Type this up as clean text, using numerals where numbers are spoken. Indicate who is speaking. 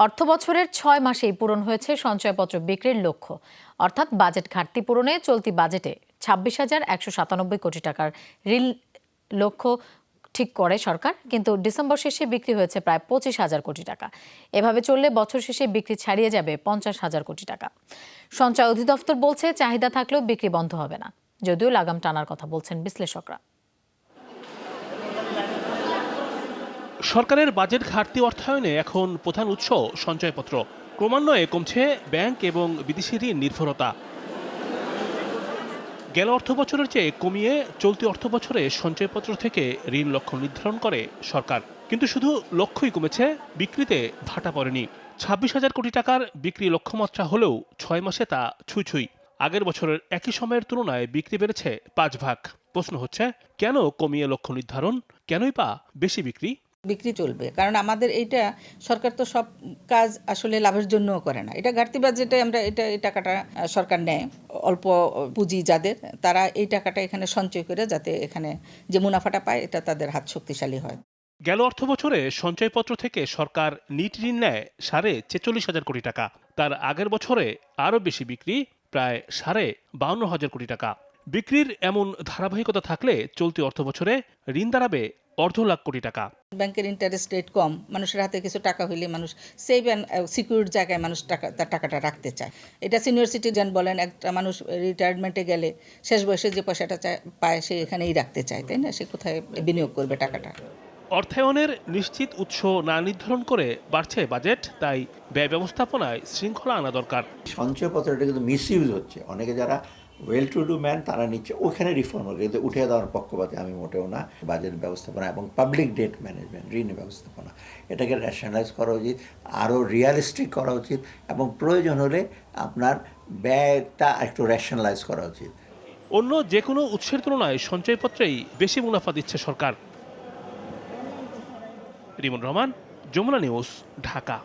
Speaker 1: অর্থবছরের ৬ মাসেই পূরণ হয়েছে সঞ্চয়পত্র বিক্রির লক্ষ্য। অর্থাৎ বাজেট ঘাটতি পূরণে চলতি বাজেটে ২৬,১৯৭ কোটি টাকার ঋণ লক্ষ্য ঠিক করে সরকার, কিন্তু ডিসেম্বর শেষে বিক্রি হয়েছে প্রায় ২৫,০০০ কোটি টাকা। এভাবে চললে বছর শেষে বিক্রি ছাড়িয়ে যাবে ৫০,০০০ কোটি টাকা। সঞ্চয় অধিদপ্তর বলছে, চাহিদা থাকলেও বিক্রি বন্ধ হবে না, যদিও লাগাম টানার কথা বলছেন বিশ্লেষকরা।
Speaker 2: সরকারের বাজেট ঘাটতি অর্থায়নে এখন প্রধান উৎস সঞ্চয়পত্র। ক্রমান্বয়ে কমছে ব্যাংক এবং বিদেশি ঋণ নির্ভরতা। গেল অর্থবছরের চেয়ে কমিয়ে চলতি অর্থবছরে সঞ্চয়পত্র থেকে ঋণ লক্ষ্য নির্ধারণ করে সরকার, কিন্তু শুধু লক্ষ্যই কমেছে, বিক্রিতে ভাটা পড়েনি। ২৬,০০০ কোটি টাকার বিক্রি লক্ষ্যমাত্রা হলেও ৬ মাসে তা ছুঁই। আগের বছরের একই সময়ের তুলনায় বিক্রি বেড়েছে ৫ ভাগ। প্রশ্ন হচ্ছে, কেন কমিয়ে লক্ষ্য নির্ধারণ, কেনই বা বেশি বিক্রি?
Speaker 3: বিক্রি চলবে, কারণ আমাদের এইটা সরকার তো সব কাজ আসলে লাভের জন্য করে না। এটা ঘাটতি বাজেটে আমরা এই টাকাটা সরকার নেয়, অল্প পুঁজি যাদের, তারা এই টাকাটা এখানে সঞ্চয় করে যাতে এখানে যে মুনাফাটা পায় এটা তাদের হাত শক্তিশালী হয়।
Speaker 2: গেল অর্থবছরে সঞ্চয়পত্র থেকে সরকার নিট ঋণ নেয় ৪৬,০০০ কোটি টাকা। তার আগের বছরে আরও বেশি বিক্রি, প্রায় ৫২,০০০ কোটি টাকা। বিক্রির এমন ধারাবাহিকতা থাকলে চলতি অর্থবছরে ঋণ দাঁড়াবে ১,৫,০০,০০ কোটি টাকা।
Speaker 3: ব্যাংকের ইন্টারেস্ট রেট কম, মানুষের হাতে কিছু টাকা হইলে মানুষ সেভ অ্যান্ড সিকিউর জায়গায় মানুষ তার টাকাটা রাখতে চায়। এটা সিনিয়র সিটিজেন বলেন, একটা মানুষ রিটায়ারমেন্টে গেলে শেষ বয়সে যে পয়সাটা পায় সে এখানেই রাখতে চায়, তাই না? সে কোথায় বিনিয়োগ করবে টাকাটা?
Speaker 2: অর্থায়নের নিশ্চিত উৎস না নির্ধারণ করে বাড়ছে বাজেট, তাই ব্যয় ব্যবস্থাপনায় শৃঙ্খলা আনা দরকার।
Speaker 4: সঞ্চয়পত্রটা কিন্তু মিসইউজ হচ্ছে। অনেকে যারা ওয়েল টু ডু ম্যান তারা নিচ্ছে, ওখানে রিফর্ম হবে, কিন্তু উঠে দেওয়ার পক্ষপাতে আমি মোটেও না। বাজেট ব্যবস্থাপনা এবং পাবলিক ডেট ম্যানেজমেন্ট, ঋণ ব্যবস্থাপনা, এটাকে রেশনালাইজ করা উচিত, আরও রিয়ালিস্টিক করা উচিত, এবং প্রয়োজন হলে আপনার ব্যয়টা একটু রেশনালাইজ করা উচিত।
Speaker 2: অন্য যে কোনো উৎসের তুলনায় সঞ্চয়পত্রেই বেশি মুনাফা দিচ্ছে সরকার। রিমন রহমান, যমুনা নিউজ, ঢাকা।